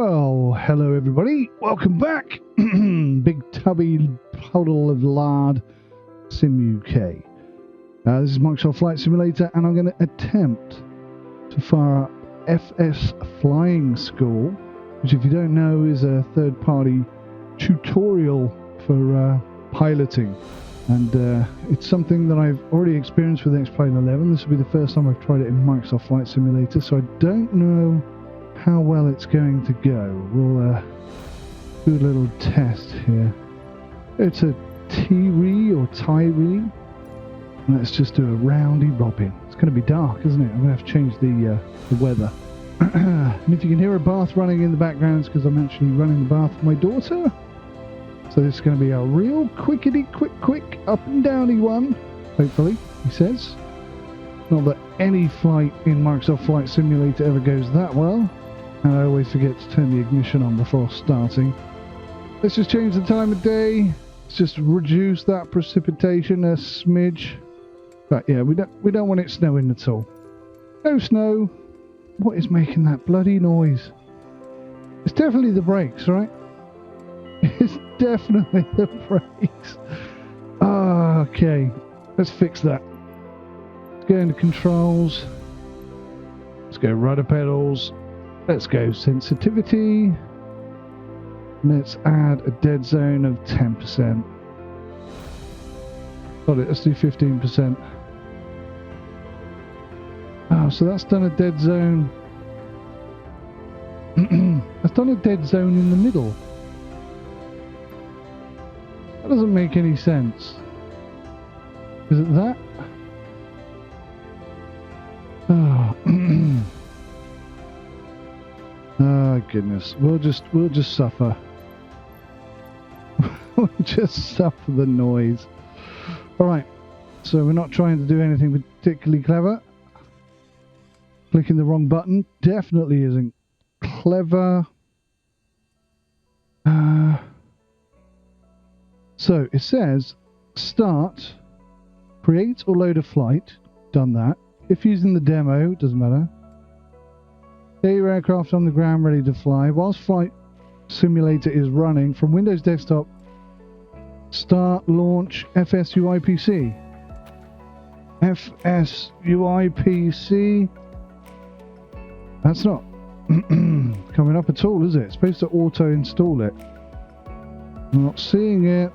Well, hello everybody, welcome back. Big tubby puddle of lard, Sim UK. This is Microsoft Flight Simulator, and I'm going to attempt to fire up FSFlyingSchool, which, if you don't know, is a third-party tutorial for piloting. And it's something that I've already experienced with X-Plane 11. This will be the first time I've tried it in Microsoft Flight Simulator, so I don't know how well it's going to go. We'll do a little test here. It's a T-Re or Tyree. Let's just do a roundy robin. It's going to be dark, isn't it? I'm going to have to change the weather. And if you can hear a bath running in the background, it's because I'm actually running the bath for my daughter. So this is going to be a real quick up and downy one, hopefully, he says. Not that any flight in Microsoft Flight Simulator ever goes that well. And I always forget to turn the ignition on before starting. Let's just change the time of day. Let's just reduce that precipitation a smidge. But yeah, we don't want it snowing at all. No snow. What is making that bloody noise? It's definitely the brakes, right? It's definitely the brakes. Okay, let's fix that. Let's go into controls. Let's go rudder pedals. Let's go sensitivity. Let's add a dead zone of 10%. Got it, let's do 15%. Oh, so that's done a dead zone. That's done a dead zone in the middle. That doesn't make any sense. Is it that? Oh. Oh goodness, we'll just suffer. We'll just suffer the noise. Alright, so we're not trying to do anything particularly clever. Clicking the wrong button definitely isn't clever. So it says start, create or load a flight. Done that. If using the demo, doesn't matter. Get your aircraft on the ground ready to fly. Whilst Flight Simulator is running, from Windows Desktop, start launch FSUIPC. FSUIPC. That's not coming up at all, is it? It's supposed to auto install it. I'm not seeing it.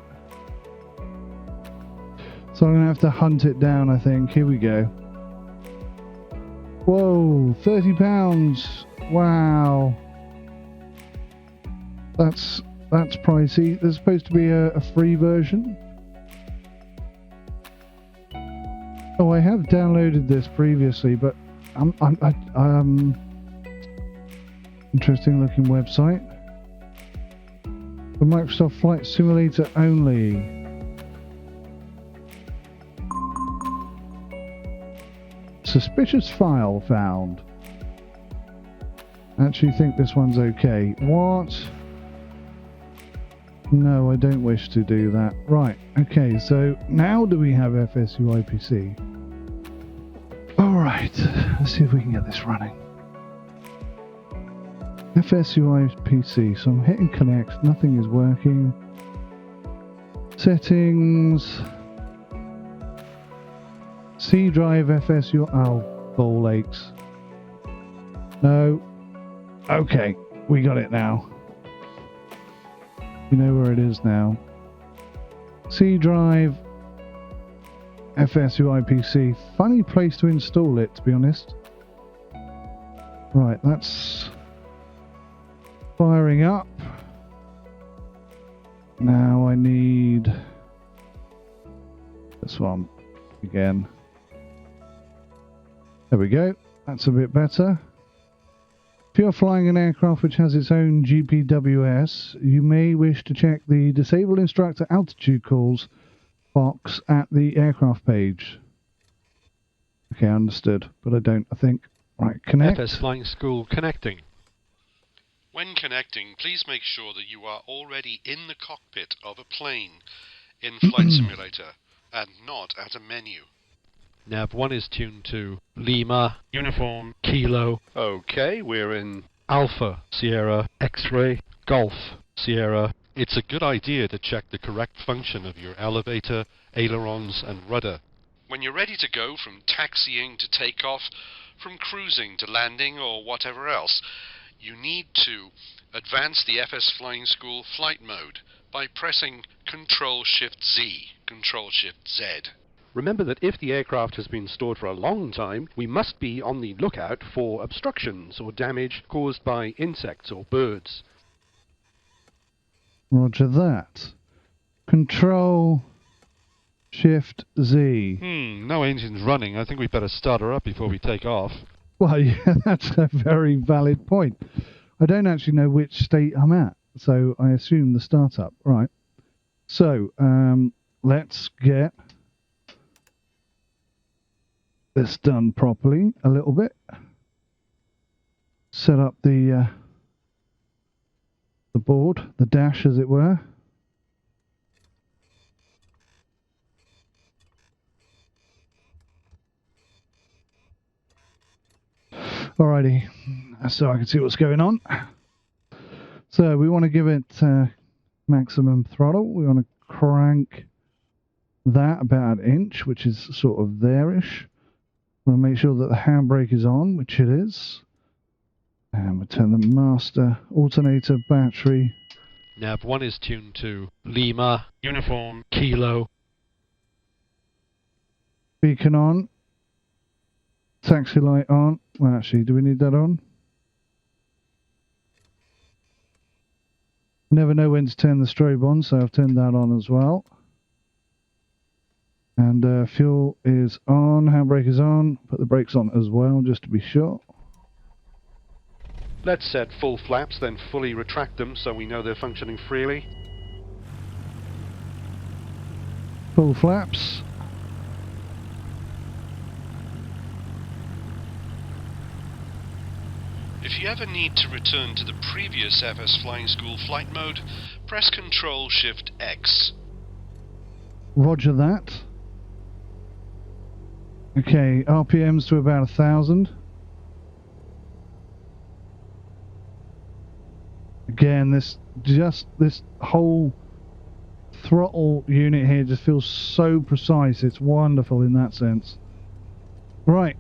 So I'm going to have to hunt it down, I think. Here we go. Whoa, £30. Wow. That's pricey. There's supposed to be a free version. Oh, I have downloaded this previously, but interesting looking website. For Microsoft Flight Simulator only. Suspicious file found. I actually think this one's okay. What? No, I don't wish to do that. Right, okay, so now do we have FSUIPC? Alright, let's see if we can get this running. FSUIPC, so I'm hitting connect, nothing is working. Settings. C drive FSU. Oh, ball aches. No. Okay, we got it now. You know where it is now. C drive FSUIPC. Funny place to install it, to be honest. Right, that's firing up. Now I need this one again. There we go, that's a bit better. If you're flying an aircraft which has its own GPWS, you may wish to check the Disable Instructor Altitude Calls box at the aircraft page. Okay, understood, but I don't, I think. Right, connect. FSFlyingSchool connecting. When connecting, please make sure that you are already in the cockpit of a plane in Flight Simulator and not at a menu. Nav 1 is tuned to Lima, Uniform, Kilo. Okay, we're in Alpha, Sierra, X-ray, Golf, Sierra. It's a good idea to check the correct function of your elevator, ailerons and rudder. When you're ready to go from taxiing to takeoff, from cruising to landing or whatever else, you need to advance the FS Flying School flight mode by pressing Control-Shift-Z, Control-Shift-Z. Remember that if the aircraft has been stored for a long time, we must be on the lookout for obstructions or damage caused by insects or birds. Roger that. Control Shift Z. No engine's running. I think we better start her up before we take off. Well, yeah, that's a very valid point. I don't actually know which state I'm at, so I assume the startup. Right. So, let's get this done properly a little bit. Set up the board, the dash as it were. Alrighty, so I can see what's going on. So we want to give it maximum throttle. We want to crank that about an inch, which is sort of there-ish. We want to make sure that the handbrake is on, which it is. And we'll turn the master alternator battery. Nav 1 is tuned to Lima, Uniform, Kilo. Beacon on. Taxi light on. Well, actually, do we need that on? Never know when to turn the strobe on, so I've turned that on as well. And fuel is on, handbrake is on. Put the brakes on as well, just to be sure. Let's set full flaps, then fully retract them so we know they're functioning freely. Full flaps. If you ever need to return to the previous FS Flying School flight mode, press Control-Shift-X. Roger that. Okay, RPMs to about 1,000. Again, this whole throttle unit here just feels so precise. It's wonderful in that sense. Right.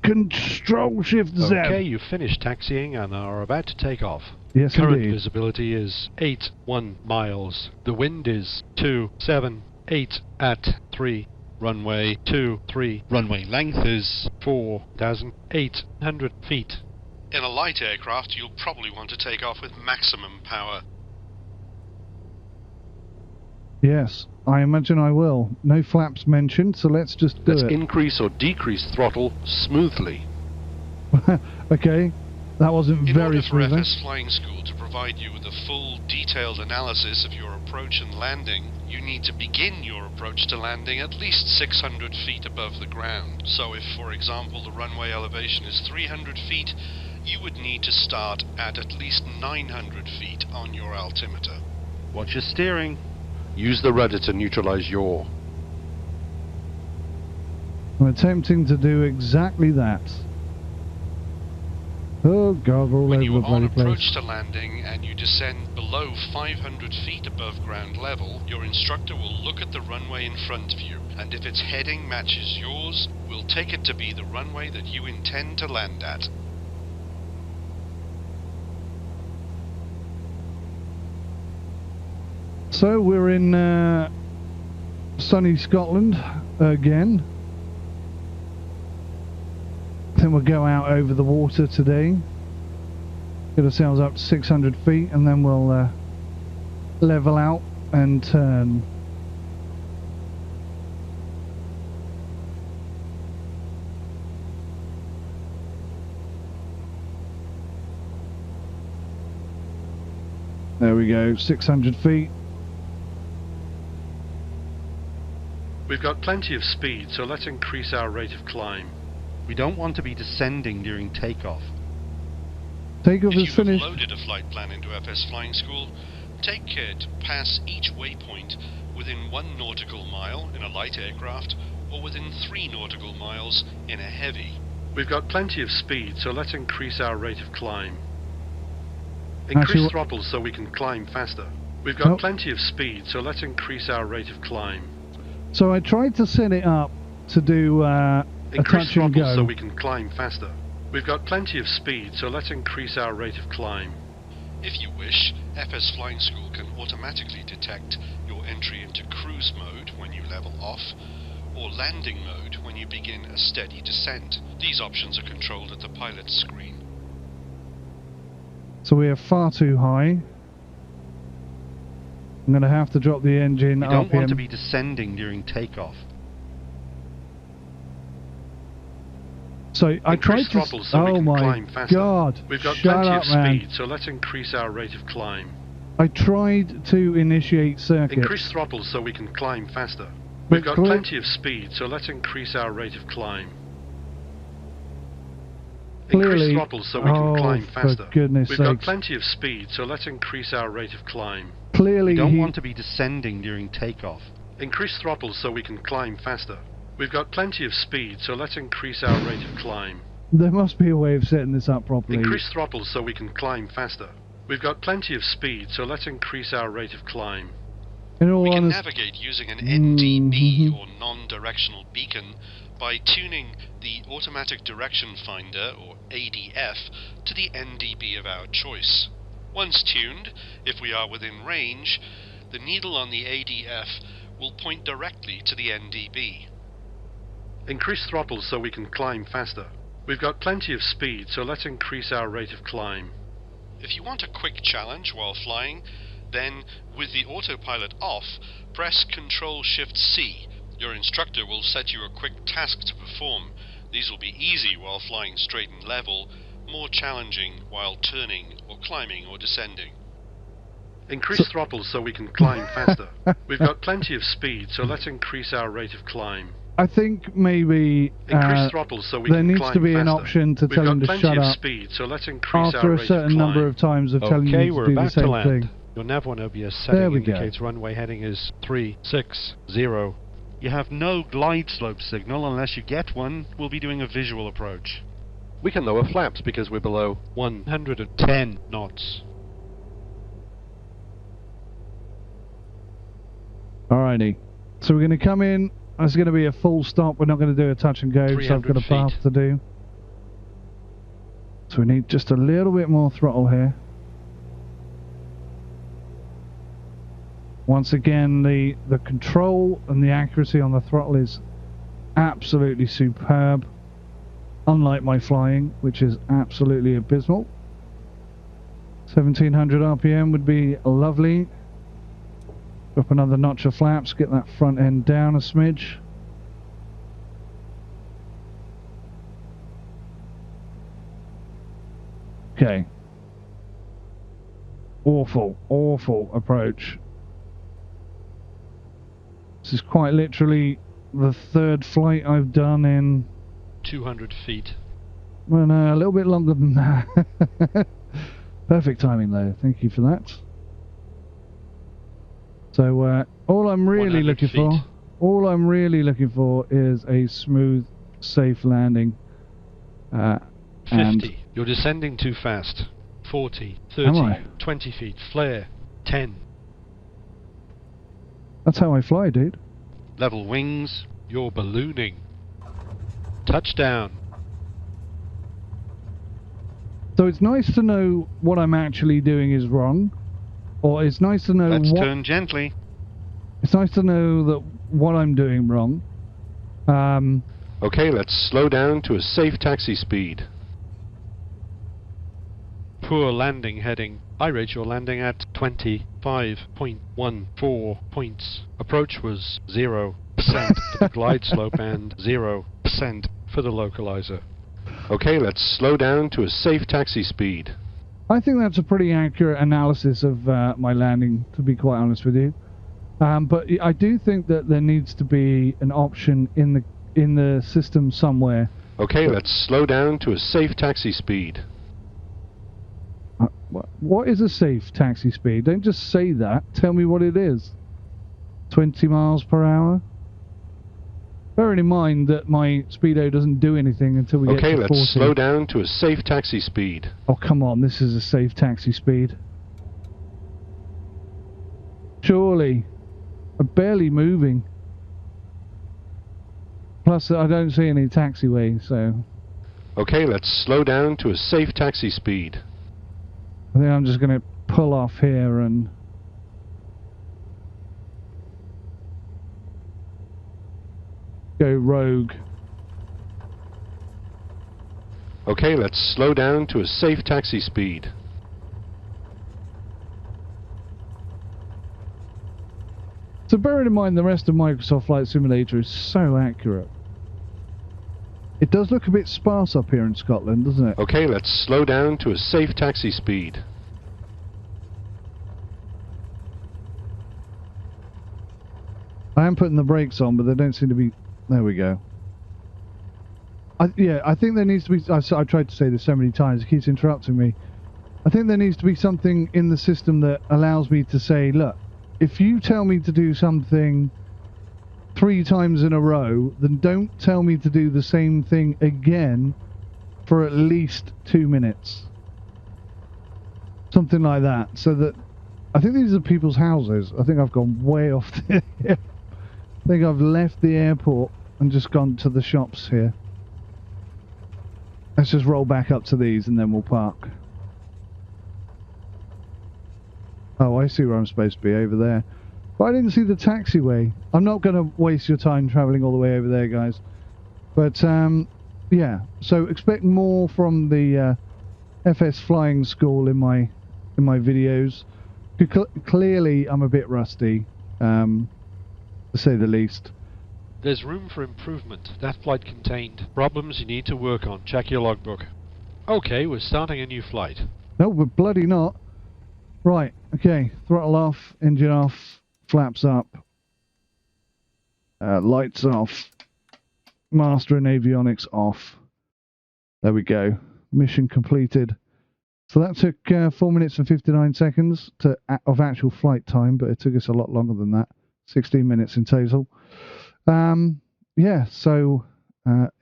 Control-Shift-Z. Okay, you've finished taxiing and are about to take off. Yes, Current indeed. visibility is 81 miles. The wind is 278 at 3. Runway 23. Runway length is 4,800 feet. In a light aircraft, you'll probably want to take off with maximum power. Yes, I imagine I will. No flaps mentioned, so let's just do Let's it. increase or decrease throttle smoothly. Okay, that wasn't In very order for smooth. FS Flying School to provide you with a full, detailed analysis of your approach and landing, you need to begin your approach to landing at least 600 feet above the ground. So if, for example, the runway elevation is 300 feet, you would need to start at least 900 feet on your altimeter. Watch your steering. Use the rudder to neutralize yaw. I'm attempting to do exactly that. Oh God, we're all When over you the are on bloody approach place. to landing and you descend below 500 feet above ground level, your instructor will look at the runway in front of you, and if its heading matches yours, we'll take it to be the runway that you intend to land at. So we're in sunny Scotland again. Then we'll go out over the water today. Get ourselves up to 600 feet and then we'll level out and turn. There we go, 600 feet. We've got plenty of speed, so let's increase our rate of climb. We don't want to be descending during takeoff. Takeoff If is you finished. have loaded a flight plan into FS Flying School, take care to pass each waypoint within 1 nautical mile in a light aircraft or within 3 nautical miles in a heavy. We've got plenty of speed, so let's increase our rate of climb. Increase Actually, throttle so we can climb faster. We've got Nope. plenty of speed, so let's increase our rate of climb. so I tried to set it up to do a Increase touch and throttle go. so we can climb faster. We've got plenty of speed, so let's increase our rate of climb. If you wish, FS Flying School can automatically detect your entry into cruise mode when you level off, or landing mode when you begin a steady descent. These options are controlled at the pilot's screen. So we are far too high. I'm going to have to drop the engine You RPM. don't want to be descending during takeoff. So I tried Increase to... throttle so we oh can my climb faster. God. We've got Shut plenty up, of man. speed, so let's increase our rate of climb. I tried to initiate circuit. Increase throttle so we can climb faster. But We've got clear- plenty of speed, so let's increase our rate of climb. Clearly... Increase throttle so we can climb faster. for goodness We've got sakes. plenty of speed, so let's increase our rate of climb. Clearly You don't he... want to be descending during takeoff. Increase throttle so we can climb faster. We've got plenty of speed, so let's increase our rate of climb. There must be a way of setting this up properly. Increase throttle so we can climb faster. We've got plenty of speed, so let's increase our rate of climb. In all We can honesty... navigate using an NDB Mhm. or non-directional beacon by tuning the Automatic Direction Finder or ADF to the NDB of our choice. Once tuned, if we are within range, the needle on the ADF will point directly to the NDB. Increase throttle so we can climb faster. We've got plenty of speed, so let's increase our rate of climb. If you want a quick challenge while flying, then with the autopilot off, press Ctrl-Shift-C. Your instructor will set you a quick task to perform. These will be easy while flying straight and level, more challenging while turning or climbing or descending. Increase throttle so we can climb faster. We've got plenty of speed, so let's increase our rate of climb. I think maybe Increase throttle so we there can needs climb to be an faster. option to We've tell got him to plenty shut of up speed, so let's increase after our a rate certain of number climb. of times of telling Okay, you to we're do the about to same land. thing. Your nav1 OBS There setting we go. indicates runway heading is 360. You have no glide slope signal unless you get one. We'll be doing a visual approach. We can lower flaps because we're below 110 knots. Alrighty. So we're going to come in. It's going to be a full stop. We're not going to do a touch and go, so I've 300 got a path feet. to do. So we need just a little bit more throttle here. Once again, the control and the accuracy on the throttle is absolutely superb. Unlike my flying, which is absolutely abysmal. 1700 RPM would be lovely. Drop another notch of flaps, get that front end down a smidge. Okay. Awful, awful approach. This is quite literally the third flight I've done in, 200 feet. well, no, a little bit longer than that. Perfect timing though, thank you for that. So all I'm really 100 looking feet. for is a smooth, safe landing. And 50. You're descending too fast. 40. Am I? 30. 20 feet. Flare. 10. that's how I fly, dude. Level wings. You're ballooning. Touchdown. So it's nice to know what I'm actually doing is wrong, or it's nice to know Let's what turn gently. it's nice to know that what I'm doing wrong. Okay, let's slow down to a safe taxi speed. Poor landing heading. I rate your landing at 25.14 points. Approach was 0% for the glide slope and 0% for the localizer. Okay, let's slow down to a safe taxi speed. I think that's a pretty accurate analysis of my landing, to be quite honest with you. But I do think that there needs to be an option in the system somewhere. Okay, let's slow down to a safe taxi speed. What is a safe taxi speed? Don't just say that. Tell me what it is. 20 miles per hour? Bearing in mind that my speedo doesn't do anything until we get to 40. Okay, let's slow down to a safe taxi speed. Oh, come on, this is a safe taxi speed. Surely. I'm barely moving. Plus, I don't see any taxiway, so... Okay, let's slow down to a safe taxi speed. I think I'm just going to pull off here and... go rogue. Okay, let's slow down to a safe taxi speed. So bearing in mind the rest of Microsoft Flight Simulator is so accurate. It does look a bit sparse up here in Scotland, doesn't it? Okay, let's slow down to a safe taxi speed. I am putting the brakes on, but they don't seem to be... There we go. Yeah, I think there needs to be... I tried to say this so many times, it keeps interrupting me. I think there needs to be something in the system that allows me to say, look, if you tell me to do something 3 times in a row, then don't tell me to do the same thing again for at least 2 minutes. Something like that, so that... I think these are people's houses. I think I've gone way off there. I think I've left the airport and just gone to the shops here. Let's just roll back up to these and then we'll park. Oh, I see where I'm supposed to be, over there. But I didn't see the taxiway. I'm not going to waste your time travelling all the way over there, guys. But, yeah. So expect more from the FS Flying School in my videos. Clearly, I'm a bit rusty, to say the least. There's room for improvement. That flight contained problems you need to work on. Check your logbook. Okay, we're starting a new flight. No, we're bloody not. Right, okay. Throttle off, engine off, flaps up, lights off, master and avionics off. There we go. Mission completed. So that took 4 minutes and 59 seconds of actual flight time, but it took us a lot longer than that. 16 minutes in total. Yeah, so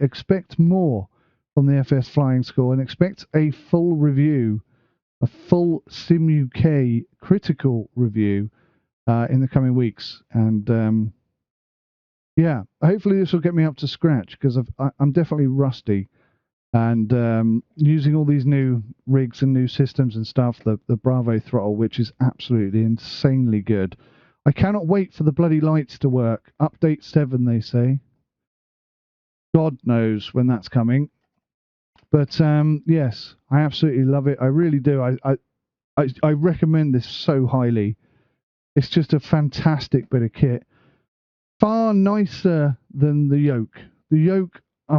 expect more from the FS Flying School and expect a full review, a full Sim UK critical review in the coming weeks. And yeah, hopefully this will get me up to scratch, because I'm definitely rusty. And using all these new rigs and new systems and stuff, the Bravo throttle, which is absolutely insanely good. I cannot wait for the bloody lights to work. Update 7, they say. God knows when that's coming. But yes, I absolutely love it. I really do. I recommend this so highly. It's just a fantastic bit of kit. Far nicer than the Yoke. The Yoke, I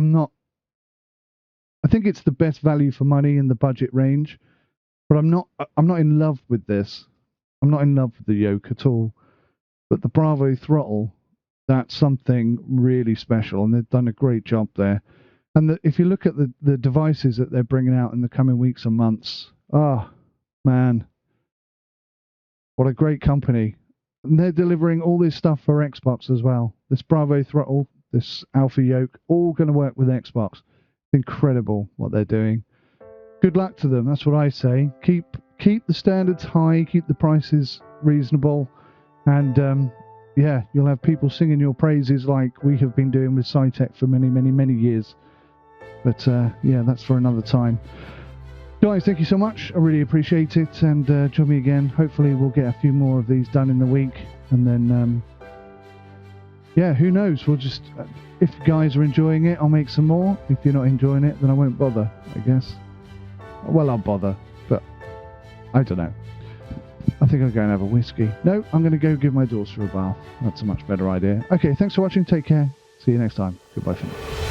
think it's the best value for money in the budget range. But I'm not in love with this. I'm not in love with the Yoke at all. But the Bravo throttle, that's something really special, and they've done a great job there. And if you look at the devices that they're bringing out in the coming weeks and months, oh, man, what a great company. And they're delivering all this stuff for Xbox as well. This Bravo throttle, this Alpha Yoke, all going to work with Xbox. It's incredible what they're doing. Good luck to them, that's what I say. Keep the standards high, keep the prices reasonable. And yeah, you'll have people singing your praises like we have been doing with SciTech for many, many, many years. But yeah, that's for another time. Guys, thank you so much. I really appreciate it. And join me again. Hopefully we'll get a few more of these done in the week. And then, yeah, who knows? We'll just... if you guys are enjoying it, I'll make some more. If you're not enjoying it, then I won't bother, I guess. Well, I'll bother. But I don't know. I think I'll go and have a whiskey. No, I'm going to go give my daughter a bath. That's a much better idea. Okay, thanks for watching. Take care. See you next time. Goodbye for now.